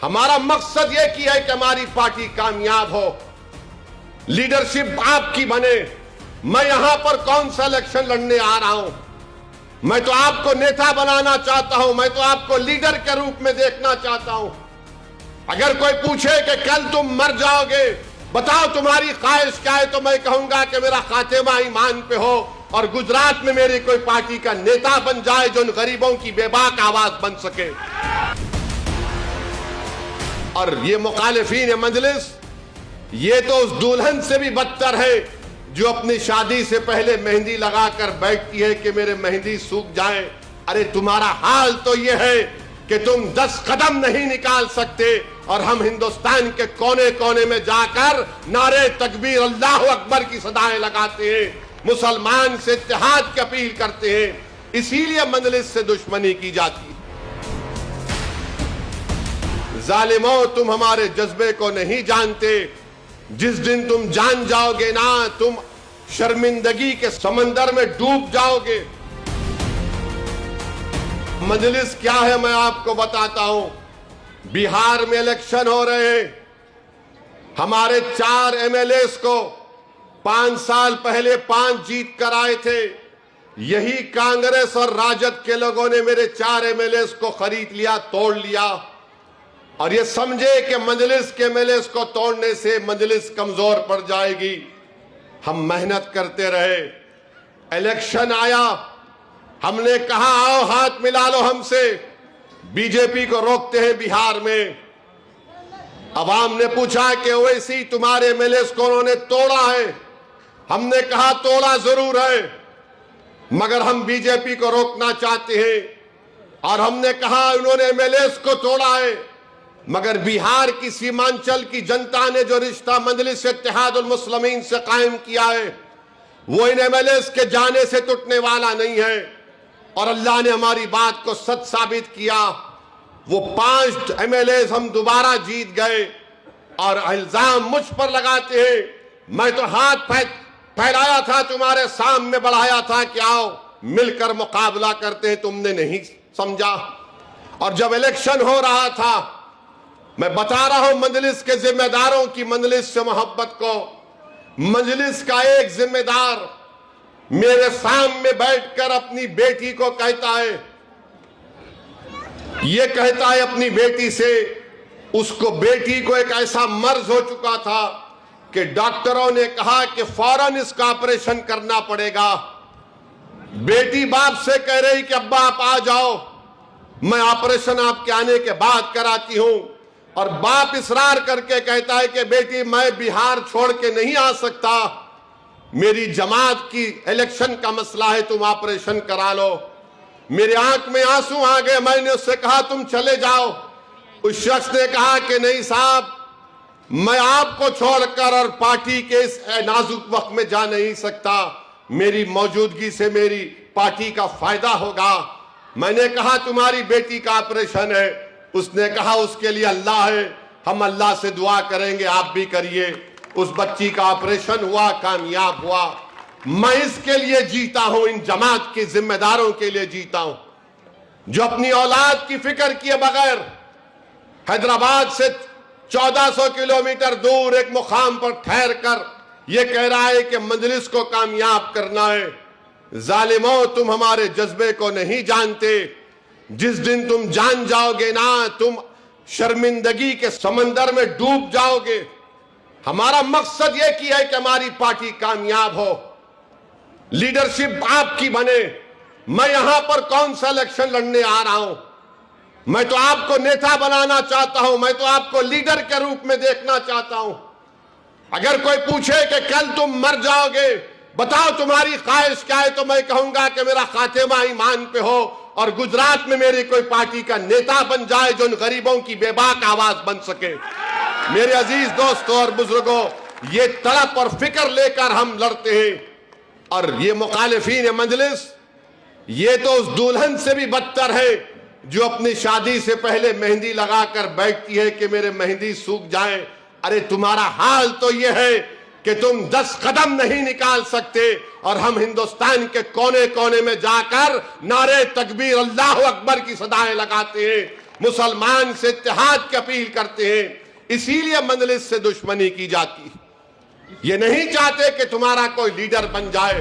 हमारा मकसद ये कि है कि हमारी पार्टी कामयाब हो, लीडरशिप आपकी बने। मैं यहां पर कौन सा इलेक्शन लड़ने आ रहा हूं? मैं तो आपको नेता बनाना चाहता हूं, मैं तो आपको लीडर के रूप में देखना चाहता हूं। अगर कोई पूछे कि कल तुम मर जाओगे, बताओ तुम्हारी ख्वाहिश क्या है, तो मैं कहूंगा कि मेरा खातिमा ईमान पे हो और गुजरात में मेरी कोई पार्टी का नेता बन जाए जो उन गरीबों की बेबाक आवाज बन सके। और ये मुखालिफीन मजलिस, ये तो उस दुल्हन से भी बदतर है जो अपनी शादी से पहले मेहंदी लगाकर बैठती है कि मेरे मेहंदी सूख जाए। अरे तुम्हारा हाल तो ये है कि तुम 10 कदम नहीं निकाल सकते और हम हिंदुस्तान के कोने कोने में जाकर नारे तकबीर अल्लाह अकबर की सदाएं लगाते हैं, मुसलमान से इत्तेहाद की अपील करते हैं। इसीलिए मजलिस से दुश्मनी की जाती है। जालिमों, तुम हमारे जज्बे को नहीं जानते। जिस दिन तुम जान जाओगे ना, तुम शर्मिंदगी के समंदर में डूब जाओगे। मजलिस क्या है मैं आपको बताता हूं। बिहार में इलेक्शन हो रहे हैं। हमारे 4 एमएलएस को 5 साल पहले 5 जीत कर आए थे। यही कांग्रेस और राजद के लोगों ने मेरे 4 एमएलएस को खरीद लिया, तोड़ लिया और ये समझे कि मजलिस के एमएलएस को तोड़ने से मजलिस कमजोर पड़ जाएगी। हम मेहनत करते रहे, इलेक्शन आया, हमने कहा आओ हाथ मिला लो हमसे। बीजेपी को रोकते हैं बिहार में। अवाम ने पूछा कि ओवैसी तुम्हारे एमएलएस को उन्होंने तोड़ा है। हमने कहा तोड़ा जरूर है, मगर हम बीजेपी को रोकना चाहते हैं। और हमने कहा उन्होंने एमएलएस को तोड़ा है, मगर बिहार की सीमांचल की जनता ने जो रिश्ता मजलिस इत्तेहादुल मुस्लिमीन से कायम किया है, वो इन एमएलएस के जाने से टूटने वाला नहीं है। और अल्लाह ने हमारी बात को सच साबित किया। वो 5 एमएलएस हम दोबारा जीत गए और इल्जाम मुझ पर लगाते हैं। मैं तो हाथ फैलाया था, तुम्हारे सामने बढ़ाया था कि आओ मिलकर मुकाबला करते हैं, तुमने नहीं समझा। और जब इलेक्शन हो रहा था, मैं बता रहा हूं मजलिस के जिम्मेदारों की मजलिस से मोहब्बत को। मजलिस का एक जिम्मेदार मेरे सामने बैठकर अपनी बेटी को कहता है, ये कहता है अपनी बेटी से, उसको बेटी को एक ऐसा मर्ज हो चुका था कि डॉक्टरों ने कहा कि फौरन इसका ऑपरेशन करना पड़ेगा। बेटी बाप से कह रही कि अब्बा आप आ जाओ, मैं ऑपरेशन आपके आने के बाद कराती हूं। और बाप इसरार करके कहता है कि बेटी मैं बिहार छोड़ के नहीं आ सकता, मेरी जमात की इलेक्शन का मसला है, तुम ऑपरेशन करा लो। मेरे आंख में आंसू आ गए। मैंने उससे कहा तुम चले जाओ। उस शख्स ने कहा कि नहीं साहब, मैं आपको छोड़कर और पार्टी के इस नाजुक वक्त में जा नहीं सकता, मेरी मौजूदगी से मेरी पार्टी का फायदा होगा। मैंने कहा तुम्हारी बेटी का ऑपरेशन है। उसने कहा उसके लिए अल्लाह है, हम अल्लाह से दुआ करेंगे, आप भी करिए। उस बच्ची का ऑपरेशन हुआ, कामयाब हुआ। मैं इसके लिए जीता हूं, इन जमात के जिम्मेदारों के लिए जीता हूं जो अपनी औलाद की फिक्र किए बगैर हैदराबाद से 1400 किलोमीटर दूर एक मुकाम पर ठहर कर यह कह रहा है कि मजलिस को कामयाब करना है। जालिमों, तुम हमारे जज्बे को नहीं जानते। जिस दिन तुम जान जाओगे ना, तुम शर्मिंदगी के समंदर में डूब जाओगे। हमारा मकसद यह कि है कि हमारी पार्टी कामयाब हो, लीडरशिप आपकी बने। मैं यहां पर कौन सा इलेक्शन लड़ने आ रहा हूं? मैं तो आपको नेता बनाना चाहता हूं, मैं तो आपको लीडर के रूप में देखना चाहता हूं। अगर कोई पूछे कि कल तुम मर जाओगे, बताओ तुम्हारी ख्वाहिश क्या है, तो मैं कहूंगा कि मेरा खातिमा ईमान पे हो और गुजरात में मेरी कोई पार्टी का नेता बन जाए जो उन गरीबों की बेबाक आवाज बन सके। मेरे अजीज दोस्तों और बुजुर्गों, ये तड़प और फिक्र लेकर हम लड़ते हैं। और ये मुखालिफीन मजलिस, ये तो उस दुल्हन से भी बदतर है जो अपनी शादी से पहले मेहंदी लगाकर बैठती है कि मेरे मेहंदी सूख जाए। अरे तुम्हारा हाल तो ये है कि तुम 10 कदम नहीं निकाल सकते और हम हिंदुस्तान के कोने कोने में जाकर नारे तकबीर अल्लाह अकबर की सदाएं लगाते हैं, मुसलमान से इत्तेहाद की अपील करते हैं, इसीलिए मजलिस से दुश्मनी की जाती है। ये नहीं चाहते कि तुम्हारा कोई लीडर बन जाए।